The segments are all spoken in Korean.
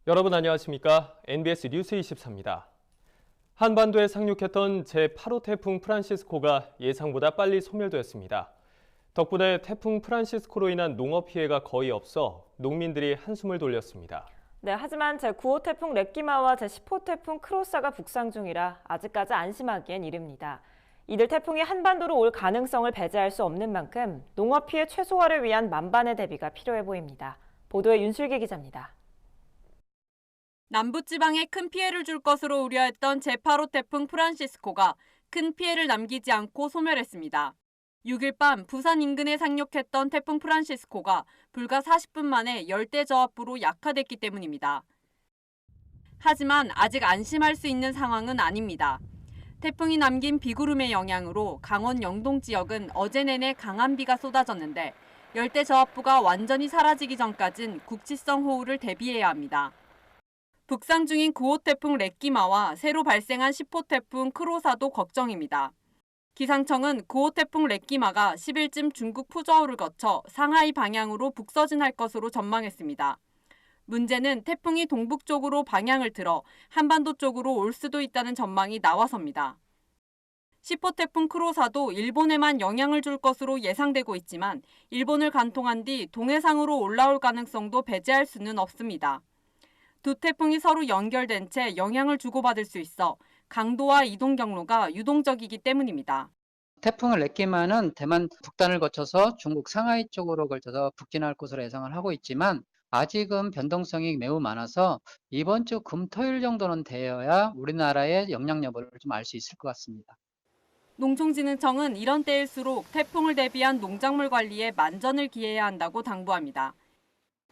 여러분 안녕하십니까? NBS 뉴스 24입니다. 한반도에 상륙했던 제8호 태풍 프란시스코가 예상보다 빨리 소멸되었습니다. 덕분에 태풍 프란시스코로 인한 농업 피해가 거의 없어 농민들이 한숨을 돌렸습니다. 네, 하지만 제9호 태풍 렛기마와 제10호 태풍 크로사가 북상 중이라 아직까지 안심하기엔 이릅니다. 이들 태풍이 한반도로 올 가능성을 배제할 수 없는 만큼 농업 피해 최소화를 위한 만반의 대비가 필요해 보입니다. 보도에 윤슬기 기자입니다. 남부지방에 큰 피해를 줄 것으로 우려했던 제8호 태풍 프란시스코가 큰 피해를 남기지 않고 소멸했습니다. 6일 밤 부산 인근에 상륙했던 태풍 프란시스코가 불과 40분 만에 열대저압부로 약화됐기 때문입니다. 하지만 아직 안심할 수 있는 상황은 아닙니다. 태풍이 남긴 비구름의 영향으로 강원 영동 지역은 어제 내내 강한 비가 쏟아졌는데 열대저압부가 완전히 사라지기 전까진 국지성 호우를 대비해야 합니다. 북상 중인 9호 태풍 렛기마와 새로 발생한 10호 태풍 크로사도 걱정입니다. 기상청은 9호 태풍 렛기마가 10일쯤 중국 푸저우를 거쳐 상하이 방향으로 북서진할 것으로 전망했습니다. 문제는 태풍이 동북쪽으로 방향을 틀어 한반도 쪽으로 올 수도 있다는 전망이 나와서입니다. 10호 태풍 크로사도 일본에만 영향을 줄 것으로 예상되고 있지만 일본을 관통한 뒤 동해상으로 올라올 가능성도 배제할 수는 없습니다. 두 태풍이 서로 연결된 채 영향을 주고받을 수 있어 강도와 이동 경로가 유동적이기 때문입니다. 태풍 렛기마는 대만 북단을 거쳐서 중국 상하이 쪽으로 걸쳐서 북진할 것으로 예상을 하고 있지만 아직은 변동성이 매우 많아서 이번 주 금토일 정도는 되어야 우리나라의 영향 여부를 좀 알 수 있을 것 같습니다. 농촌진흥청은 이런 때일수록 태풍을 대비한 농작물 관리에 만전을 기해야 한다고 당부합니다.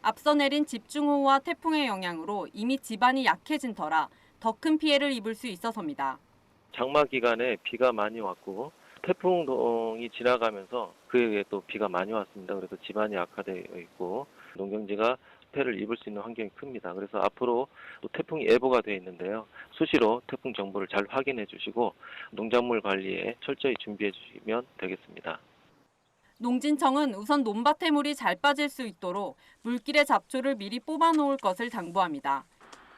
앞서 내린 집중호우와 태풍의 영향으로 이미 지반이 약해진 터라 더 큰 피해를 입을 수 있어서입니다. 장마 기간에 비가 많이 왔고 태풍이 지나가면서 그에 또 비가 많이 왔습니다. 그래서 지반이 악화되어 있고 농경지가 피해를 입을 수 있는 환경이 큽니다. 그래서 앞으로 또 태풍이 예보가 되어 있는데요. 수시로 태풍 정보를 잘 확인해 주시고 농작물 관리에 철저히 준비해 주시면 되겠습니다. 농진청은 우선 논밭에 물이 잘 빠질 수 있도록 물길의 잡초를 미리 뽑아놓을 것을 당부합니다.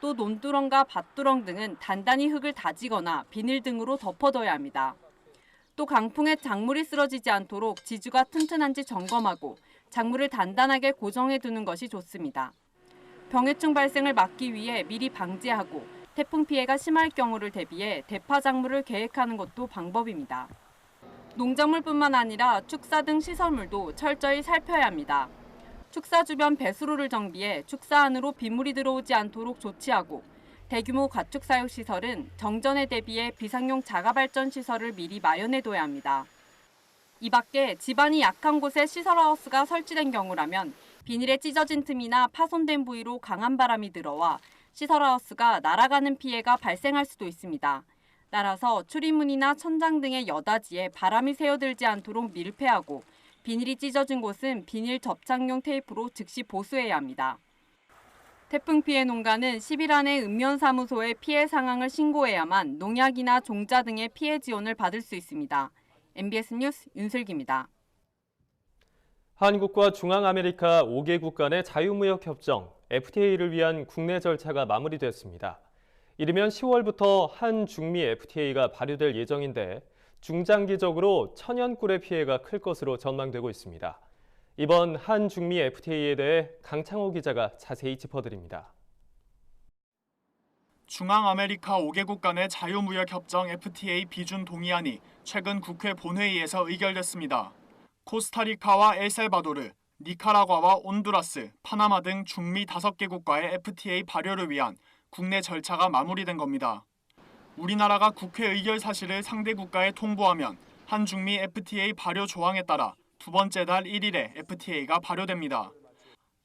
또 논두렁과 밭두렁 등은 단단히 흙을 다지거나 비닐 등으로 덮어둬야 합니다. 또 강풍에 작물이 쓰러지지 않도록 지주가 튼튼한지 점검하고 작물을 단단하게 고정해 두는 것이 좋습니다. 병해충 발생을 막기 위해 미리 방지하고 태풍 피해가 심할 경우를 대비해 대파 작물을 계획하는 것도 방법입니다. 농작물뿐만 아니라 축사 등 시설물도 철저히 살펴야 합니다. 축사 주변 배수로를 정비해 축사 안으로 빗물이 들어오지 않도록 조치하고 대규모 가축 사육 시설은 정전에 대비해 비상용 자가발전 시설을 미리 마련해둬야 합니다. 이 밖에 지반이 약한 곳에 시설하우스가 설치된 경우라면 비닐에 찢어진 틈이나 파손된 부위로 강한 바람이 들어와 시설하우스가 날아가는 피해가 발생할 수도 있습니다. 따라서 출입문이나 천장 등의 여다지에 바람이 새어들지 않도록 밀폐하고 비닐이 찢어진 곳은 비닐 접착용 테이프로 즉시 보수해야 합니다. 태풍 피해 농가는 10일 안에 읍면사무소에 피해 상황을 신고해야만 농약이나 종자 등의 피해 지원을 받을 수 있습니다. MBS 뉴스 윤슬기입니다. 한국과 중앙아메리카 5개국 간의 자유무역협정 FTA를 위한 국내 절차가 마무리됐습니다. 이르면 10월부터 한중미 FTA가 발효될 예정인데 중장기적으로 천연꿀의 피해가 클 것으로 전망되고 있습니다. 이번 한중미 FTA에 대해 강창호 기자가 자세히 짚어드립니다. 중앙아메리카 5개국 간의 자유무역협정 FTA 비준 동의안이 최근 국회 본회의에서 의결됐습니다. 코스타리카와 엘살바도르, 니카라과와 온두라스, 파나마 등 중미 5개국과의 FTA 발효를 위한 국내 절차가 마무리된 겁니다. 우리나라가 국회 의결 사실을 상대 국가에 통보하면 한중미 FTA 발효 조항에 따라 두 번째 달 1일에 FTA가 발효됩니다.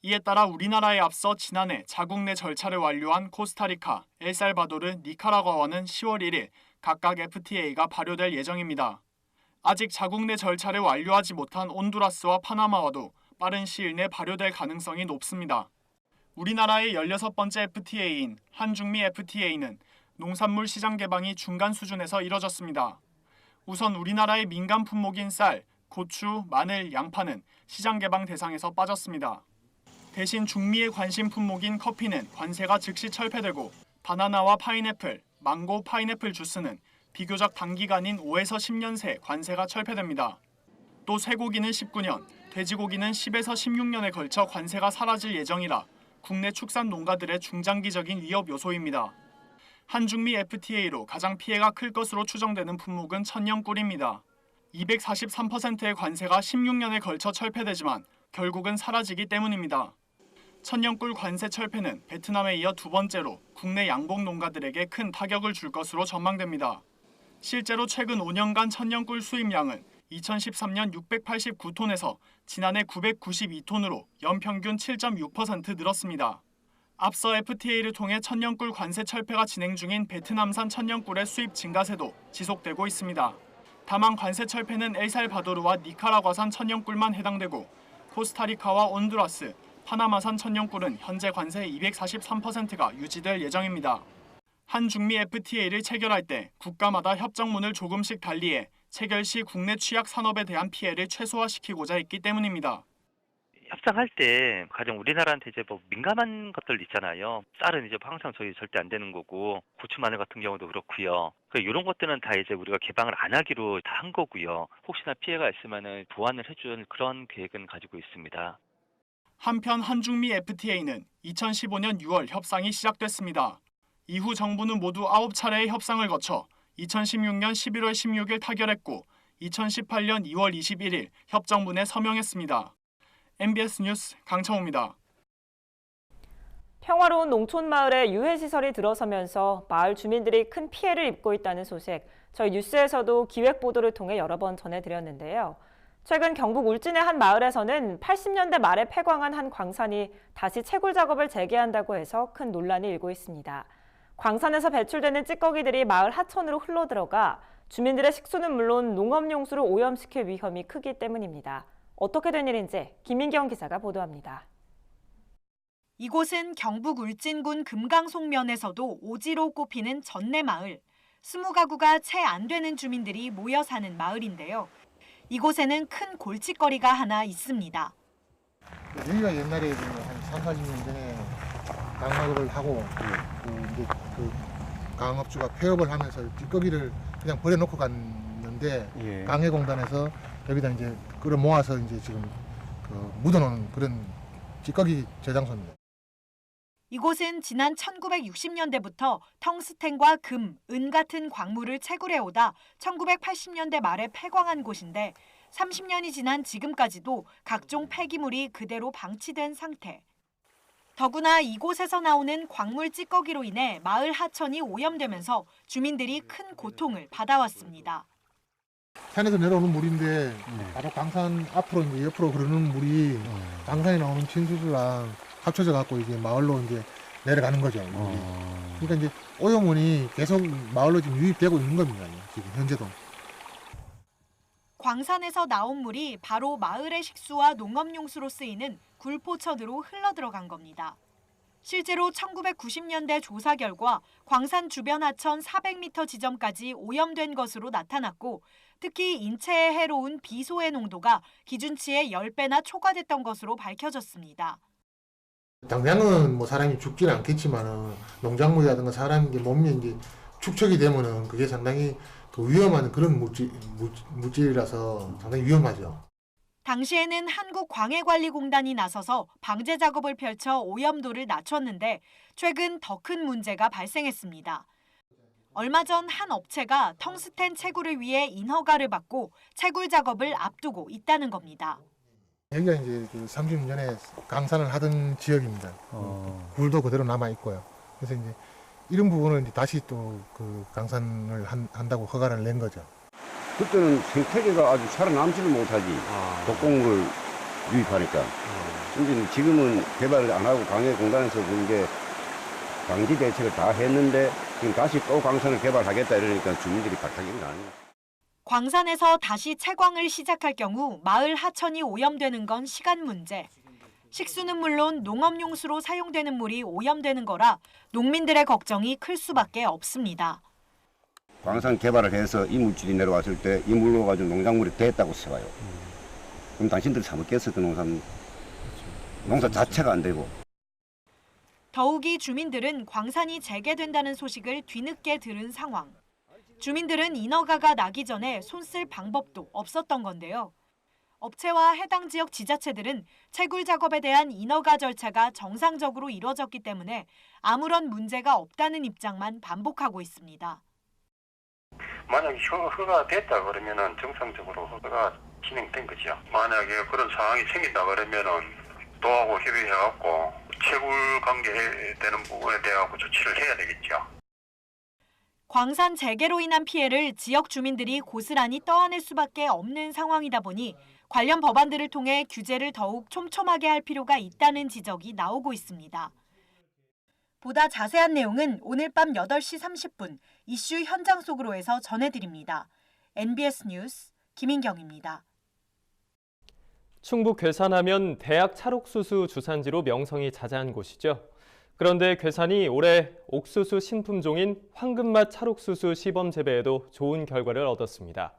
이에 따라 우리나라에 앞서 지난해 자국 내 절차를 완료한 코스타리카, 엘살바도르, 니카라과와는 10월 1일 각각 FTA가 발효될 예정입니다. 아직 자국 내 절차를 완료하지 못한 온두라스와 파나마와도 빠른 시일 내 발효될 가능성이 높습니다. 우리나라의 16번째 FTA인 한중미 FTA는 농산물 시장 개방이 중간 수준에서 이뤄졌습니다. 우선 우리나라의 민간 품목인 쌀, 고추, 마늘, 양파는 시장 개방 대상에서 빠졌습니다. 대신 중미의 관심 품목인 커피는 관세가 즉시 철폐되고 바나나와 파인애플, 망고, 파인애플 주스는 비교적 단기간인 5에서 10년 새 관세가 철폐됩니다. 또 쇠고기는 19년, 돼지고기는 10에서 16년에 걸쳐 관세가 사라질 예정이라 국내 축산 농가들의 중장기적인 위협 요소입니다. 한중미 FTA로 가장 피해가 클 것으로 추정되는 품목은 천년꿀입니다. 243%의 관세가 16년에 걸쳐 철폐되지만 결국은 사라지기 때문입니다. 천년꿀 관세 철폐는 베트남에 이어 두 번째로 국내 양봉 농가들에게 큰 타격을 줄 것으로 전망됩니다. 실제로 최근 5년간 천년꿀 수입량은 2013년 689톤에서 지난해 992톤으로 연평균 7.6% 늘었습니다. 앞서 FTA를 통해 천년꿀 관세 철폐가 진행 중인 베트남산 천년꿀의 수입 증가세도 지속되고 있습니다. 다만 관세 철폐는 엘살바도르와 니카라과산 천년꿀만 해당되고 코스타리카와 온두라스, 파나마산 천년꿀은 현재 관세 243%가 유지될 예정입니다. 한중미 FTA를 체결할 때 국가마다 협정문을 조금씩 달리해 체결 시 국내 취약 산업에 대한 피해를 최소화시키고자 했기 때문입니다. 협상할 때 가장 우리나라한테 이제 뭐 민감한 것들 있잖아요. 쌀은 이제 항상 저희 절대 안 되는 거고 고추 마늘 같은 경우도 그렇고요. 이런 것들은 다 이제 우리가 개방을 안 하기로 다 한 거고요. 혹시나 피해가 있으면은 보완을 해줄 그런 계획은 가지고 있습니다. 한편 한중미 FTA는 2015년 6월 협상이 시작됐습니다. 이후 정부는 모두 9차례의 협상을 거쳐 2016년 11월 16일 타결했고 2018년 2월 21일 협정문에 서명했습니다. MBS 뉴스 강창호입니다. 평화로운 농촌 마을에 유해시설이 들어서면서 마을 주민들이 큰 피해를 입고 있다는 소식, 저희 뉴스에서도 기획 보도를 통해 여러 번 전해드렸는데요. 최근 경북 울진의 한 마을에서는 80년대 말에 폐광한 한 광산이 다시 채굴 작업을 재개한다고 해서 큰 논란이 일고 있습니다. 광산에서 배출되는 찌꺼기들이 마을 하천으로 흘러들어가 주민들의 식수는 물론 농업용수를 오염시킬 위험이 크기 때문입니다. 어떻게 된 일인지 김민경 기자가 보도합니다. 이곳은 경북 울진군 금강송면에서도 오지로 꼽히는 전내마을. 20가구가 채 안 되는 주민들이 모여 사는 마을인데요. 이곳에는 큰 골칫거리가 하나 있습니다. 여기가 옛날에 한 30-40년 전에 강업을 하고 이제 그 강업주가 폐업을 하면서 찌꺼기를 그냥 버려놓고 갔는데 강해공단에서 여기다 이제 끌어 모아서 이제 지금 묻어놓은 그런 찌꺼기 저장소입니다. 이곳은 지난 1960년대부터 텅스텐과 금, 은 같은 광물을 채굴해 오다 1980년대 말에 폐광한 곳인데 30년이 지난 지금까지도 각종 폐기물이 그대로 방치된 상태. 더구나 이곳에서 나오는 광물 찌꺼기로 인해 마을 하천이 오염되면서 주민들이 큰 고통을 받아왔습니다. 산에서 내려오는 물인데 바로 광산 앞으로 이제 옆으로 흐르는 물이 광산에 나오는 진수수랑 합쳐져 갖고 이제 마을로 이제 내려가는 거죠. 그러니까 이제 오염물이 계속 마을로 지금 유입되고 있는 겁니다. 지금 현재도. 광산에서 나온 물이 바로 마을의 식수와 농업용수로 쓰이는 굴포천으로 흘러들어간 겁니다. 실제로 1990년대 조사 결과 광산 주변 하천 400m 지점까지 오염된 것으로 나타났고 특히 인체에 해로운 비소의 농도가 기준치의 10배나 초과됐던 것으로 밝혀졌습니다. 당장은 뭐 사람이 죽지는 않겠지만은 농작물이라든가 사람 몸이 이제 축적이 되면은 그게 상당히 위험한 그런 물질이라서 상당히 위험하죠. 당시에는 한국광해관리공단이 나서서 방제 작업을 펼쳐 오염도를 낮췄는데 최근 더 큰 문제가 발생했습니다. 얼마 전 한 업체가 텅스텐 채굴을 위해 인허가를 받고 채굴 작업을 앞두고 있다는 겁니다. 여기가 이제 30년 전에 강산을 하던 지역입니다. 굴도 그대로 남아 있고요. 그래서 이제 이런 부분을 이제 다시 또 그 강산을 한다고 허가를 낸 거죠. 그때는 생태계가 아주 살아남지를 못하지. 독곡물을 유입하니까. 근데 지금은 개발을 안 하고 광해공단에서 그게 방지 대책을 다 했는데 지금 다시 또 광산을 개발하겠다 이러니까 주민들이 박하기는 아니에요. 광산에서 다시 채광을 시작할 경우 마을 하천이 오염되는 건 시간 문제. 식수는 물론 농업용수로 사용되는 물이 오염되는 거라 농민들의 걱정이 클 수밖에 없습니다. 광산 개발을 해서 이 물질이 내려왔을 때 이 물로 가지고 농작물이 됐다고 써봐요. 그럼 당신들이 사 먹겠어, 그 농산. 농사 자체가 안 되고. 더욱이 주민들은 광산이 재개된다는 소식을 뒤늦게 들은 상황. 주민들은 인허가가 나기 전에 손쓸 방법도 없었던 건데요. 업체와 해당 지역 지자체들은 채굴 작업에 대한 인허가 절차가 정상적으로 이뤄졌기 때문에 아무런 문제가 없다는 입장만 반복하고 있습니다. 만약에 허가가 됐다 그러면은 정상적으로 허가가 진행된 거죠. 만약에 그런 상황이 생긴다 그러면은 도하고 협의해갖고 채굴 관계되는 부분에 대하여 조치를 해야 되겠죠. 광산 재개로 인한 피해를 지역 주민들이 고스란히 떠안을 수밖에 없는 상황이다 보니 관련 법안들을 통해 규제를 더욱 촘촘하게 할 필요가 있다는 지적이 나오고 있습니다. 보다 자세한 내용은 오늘 밤 8시 30분 이슈 현장 속으로에서 전해드립니다. NBS 뉴스 김인경입니다. 충북 괴산하면 대학 찰옥수수 주산지로 명성이 자자한 곳이죠. 그런데 괴산이 올해 옥수수 신품종인 황금맛 찰옥수수 시범 재배에도 좋은 결과를 얻었습니다.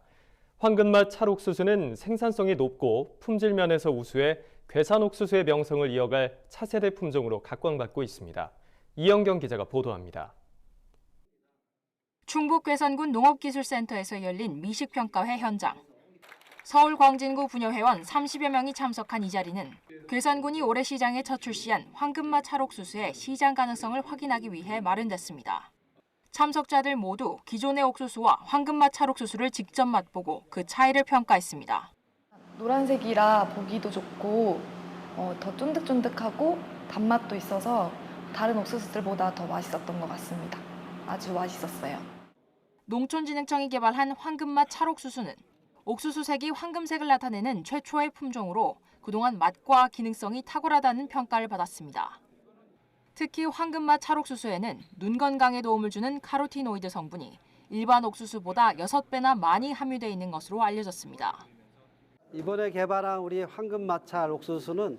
황금맛 찰옥수수는 생산성이 높고 품질 면에서 우수해 괴산 옥수수의 명성을 이어갈 차세대 품종으로 각광받고 있습니다. 이영경 기자가 보도합니다. 충북 괴산군 농업기술센터에서 열린 미식평가회 현장. 서울 광진구 부녀회원 30여 명이 참석한 이 자리는 괴산군이 올해 시장에 첫 출시한 황금맛 찰옥수수의 시장 가능성을 확인하기 위해 마련됐습니다. 참석자들 모두 기존의 옥수수와 황금맛 찰옥수수를 직접 맛보고 그 차이를 평가했습니다. 노란색이라 보기도 좋고 더 쫀득쫀득하고 단맛도 있어서 다른 옥수수들보다 더 맛있었던 것 같습니다. 아주 맛있었어요. 농촌진흥청이 개발한 황금맛 찰옥수수는 옥수수 색이 황금색을 나타내는 최초의 품종으로 그동안 맛과 기능성이 탁월하다는 평가를 받았습니다. 특히 황금맛 찰옥수수에는 눈 건강에 도움을 주는 카로티노이드 성분이 일반 옥수수보다 6배나 많이 함유되어 있는 것으로 알려졌습니다. 이번에 개발한 우리 황금맛 찰옥수수는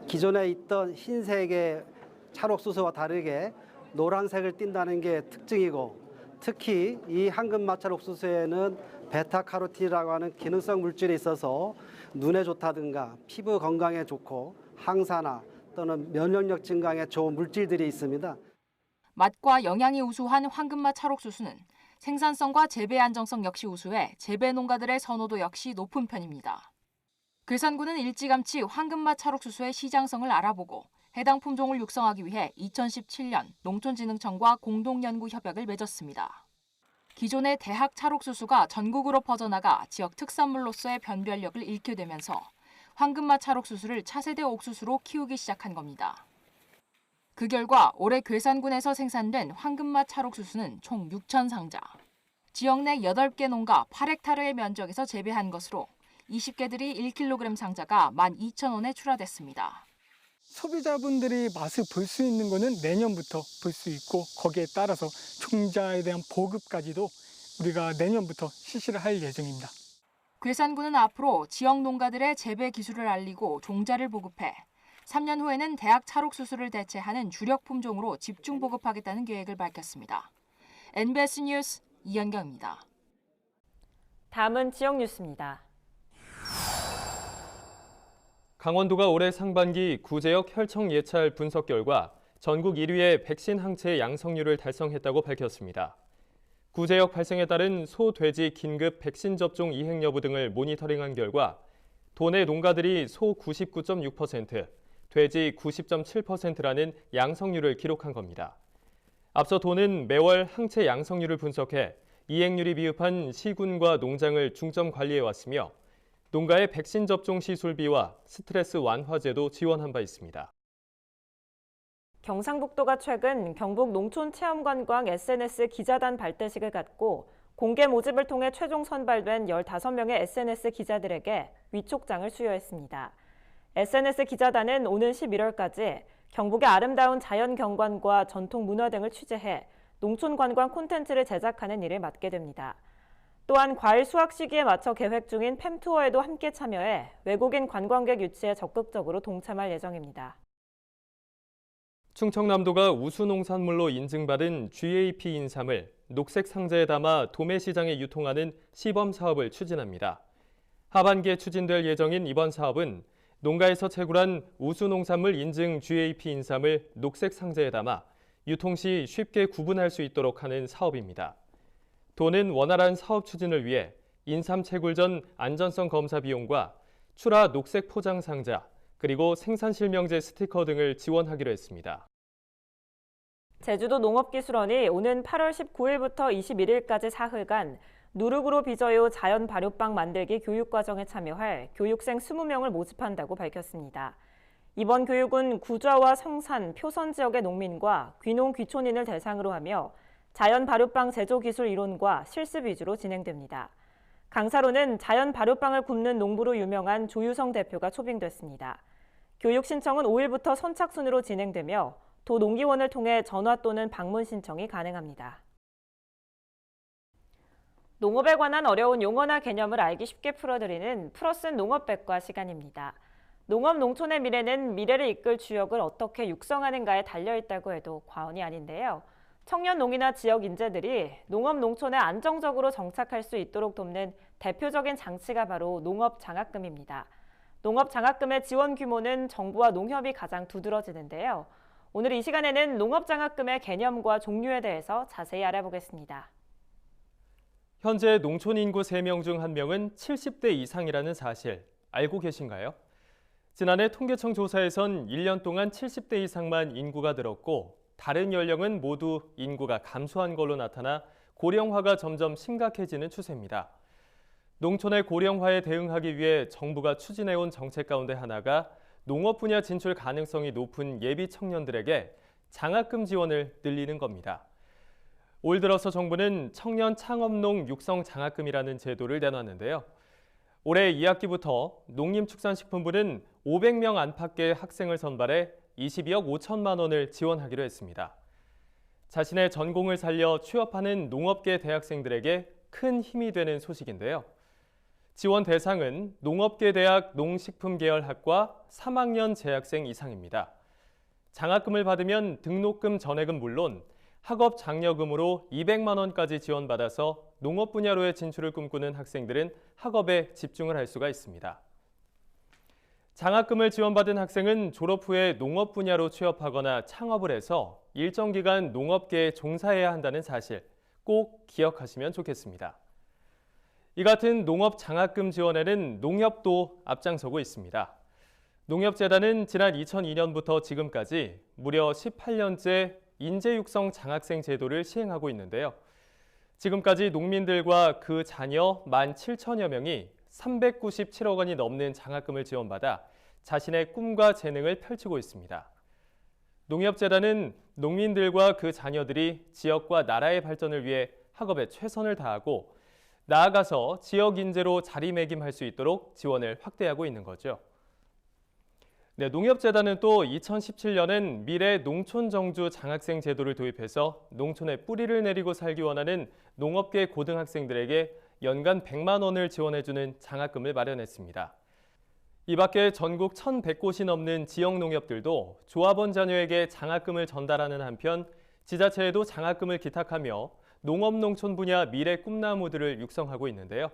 기존에 있던 흰색의 찰옥수수와 다르게 노란색을 띈다는 게 특징이고, 특히 이 황금맛 찰옥수수에는 베타카로틴이라고 하는 기능성 물질이 있어서 눈에 좋다든가 피부 건강에 좋고 항산화 또는 면역력 증강에 좋은 물질들이 있습니다. 맛과 영양이 우수한 황금맛 찰옥수수는 생산성과 재배 안정성 역시 우수해 재배 농가들의 선호도 역시 높은 편입니다. 괴산군은 일찌감치 황금맛 찰옥수수의 시장성을 알아보고 해당 품종을 육성하기 위해 2017년 농촌진흥청과 공동연구 협약을 맺었습니다. 기존의 대학 찰옥수수가 전국으로 퍼져나가 지역 특산물로서의 변별력을 잃게 되면서 황금맛 찰옥수수를 차세대 옥수수로 키우기 시작한 겁니다. 그 결과 올해 괴산군에서 생산된 황금맛 찰옥수수는 총 6,000상자. 지역 내 8개 농가 8헥타르의 면적에서 재배한 것으로 20개들이 1kg 상자가 12,000원에 출하됐습니다. 소비자분들이 맛을 볼 수 있는 거는 내년부터 볼 수 있고, 거기에 따라서 종자에 대한 보급까지도 우리가 내년부터 실시를 할 예정입니다. 괴산군은 앞으로 지역 농가들의 재배 기술을 알리고 종자를 보급해 3년 후에는 대학 찰옥수수를 대체하는 주력 품종으로 집중 보급하겠다는 계획을 밝혔습니다. NBS 뉴스 이현경입니다. 다음은 지역 뉴스입니다. 강원도가 올해 상반기 구제역 혈청 예찰 분석 결과 전국 1위의 백신 항체 양성률을 달성했다고 밝혔습니다. 구제역 발생에 따른 소, 돼지 긴급 백신 접종 이행 여부 등을 모니터링한 결과 도내 농가들이 소 99.6%, 돼지 90.7%라는 양성률을 기록한 겁니다. 앞서 도는 매월 항체 양성률을 분석해 이행률이 미흡한 시군과 농장을 중점 관리해왔으며 농가의 백신 접종 시술비와 스트레스 완화제도 지원한 바 있습니다. 경상북도가 최근 경북 농촌체험관광 SNS 기자단 발대식을 갖고 공개 모집을 통해 최종 선발된 15명의 SNS 기자들에게 위촉장을 수여했습니다. SNS 기자단은 오는 11월까지 경북의 아름다운 자연 경관과 전통 문화 등을 취재해 농촌 관광 콘텐츠를 제작하는 일을 맡게 됩니다. 또한 과일 수확 시기에 맞춰 계획 중인 팸투어에도 함께 참여해 외국인 관광객 유치에 적극적으로 동참할 예정입니다. 충청남도가 우수농산물로 인증받은 GAP 인삼을 녹색 상자에 담아 도매시장에 유통하는 시범 사업을 추진합니다. 하반기에 추진될 예정인 이번 사업은 농가에서 채굴한 우수농산물 인증 GAP 인삼을 녹색 상자에 담아 유통 시 쉽게 구분할 수 있도록 하는 사업입니다. 도는 원활한 사업 추진을 위해 인삼 채굴 전 안전성 검사 비용과 출하 녹색 포장 상자, 그리고 생산실명제 스티커 등을 지원하기로 했습니다. 제주도 농업기술원이 오는 8월 19일부터 21일까지 사흘간 누룩으로 빚어요 자연 발효빵 만들기 교육과정에 참여할 교육생 20명을 모집한다고 밝혔습니다. 이번 교육은 구좌와 성산, 표선 지역의 농민과 귀농 귀촌인을 대상으로 하며 자연 발효빵 제조 기술 이론과 실습 위주로 진행됩니다. 강사로는 자연 발효빵을 굽는 농부로 유명한 조유성 대표가 초빙됐습니다. 교육 신청은 5일부터 선착순으로 진행되며 도 농기원을 통해 전화 또는 방문 신청이 가능합니다. 농업에 관한 어려운 용어나 개념을 알기 쉽게 풀어드리는 풀어쓴 농업백과 시간입니다. 농업 농촌의 미래는 미래를 이끌 주역을 어떻게 육성하는가에 달려있다고 해도 과언이 아닌데요. 청년 농이나 지역 인재들이 농업 농촌에 안정적으로 정착할 수 있도록 돕는 대표적인 장치가 바로 농업장학금입니다. 농업장학금의 지원 규모는 정부와 농협이 가장 두드러지는데요. 오늘 이 시간에는 농업장학금의 개념과 종류에 대해서 자세히 알아보겠습니다. 현재 농촌 인구 3명 중 1명은 70대 이상이라는 사실 알고 계신가요? 지난해 통계청 조사에선 1년 동안 70대 이상만 인구가 늘었고 다른 연령은 모두 인구가 감소한 걸로 나타나 고령화가 점점 심각해지는 추세입니다. 농촌의 고령화에 대응하기 위해 정부가 추진해온 정책 가운데 하나가 농업 분야 진출 가능성이 높은 예비 청년들에게 장학금 지원을 늘리는 겁니다. 올 들어서 정부는 청년 창업농 육성 장학금이라는 제도를 내놨는데요. 올해 2학기부터 농림축산식품부는 500명 안팎의 학생을 선발해 22억 5천만 원을 지원하기로 했습니다. 자신의 전공을 살려 취업하는 농업계 대학생들에게 큰 힘이 되는 소식인데요. 지원 대상은 농업계 대학 농식품계열학과 3학년 재학생 이상입니다. 장학금을 받으면 등록금 전액은 물론 학업 장려금으로 200만 원까지 지원받아서 농업 분야로의 진출을 꿈꾸는 학생들은 학업에 집중을 할 수가 있습니다. 장학금을 지원받은 학생은 졸업 후에 농업 분야로 취업하거나 창업을 해서 일정 기간 농업계에 종사해야 한다는 사실 꼭 기억하시면 좋겠습니다. 이 같은 농업 장학금 지원에는 농협도 앞장서고 있습니다. 농협재단은 지난 2002년부터 지금까지 무려 18년째 인재육성 장학생 제도를 시행하고 있는데요. 지금까지 농민들과 그 자녀 17,000여 명이 397억 원이 넘는 장학금을 지원받아 자신의 꿈과 재능을 펼치고 있습니다. 농협재단은 농민들과 그 자녀들이 지역과 나라의 발전을 위해 학업에 최선을 다하고 나아가서 지역 인재로 자리매김할 수 있도록 지원을 확대하고 있는 거죠. 농협재단은 또 2017년엔 미래 농촌정주 장학생 제도를 도입해서 농촌에 뿌리를 내리고 살기 원하는 농업계 고등학생들에게 연간 100만 원을 지원해주는 장학금을 마련했습니다. 이 밖에 전국 1,100곳이 넘는 지역 농협들도 조합원 자녀에게 장학금을 전달하는 한편 지자체에도 장학금을 기탁하며 농업 농촌 분야 미래 꿈나무들을 육성하고 있는데요.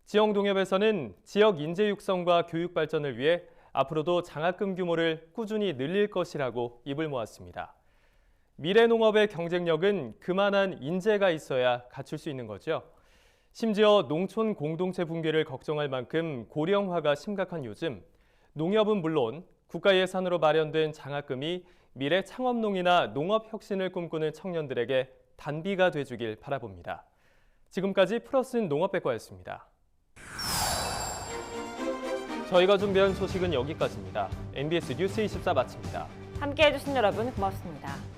지역 농협에서는 지역 인재 육성과 교육 발전을 위해 앞으로도 장학금 규모를 꾸준히 늘릴 것이라고 입을 모았습니다. 미래 농업의 경쟁력은 그만한 인재가 있어야 갖출 수 있는 거죠. 심지어 농촌 공동체 붕괴를 걱정할 만큼 고령화가 심각한 요즘 농협은 물론 국가 예산으로 마련된 장학금이 미래 창업농이나 농업 혁신을 꿈꾸는 청년들에게 단비가 돼주길 바라봅니다. 지금까지 풀어쓴 농업백과였습니다. 저희가 준비한 소식은 여기까지입니다. MBS 뉴스 24 마칩니다. 함께해 주신 여러분 고맙습니다.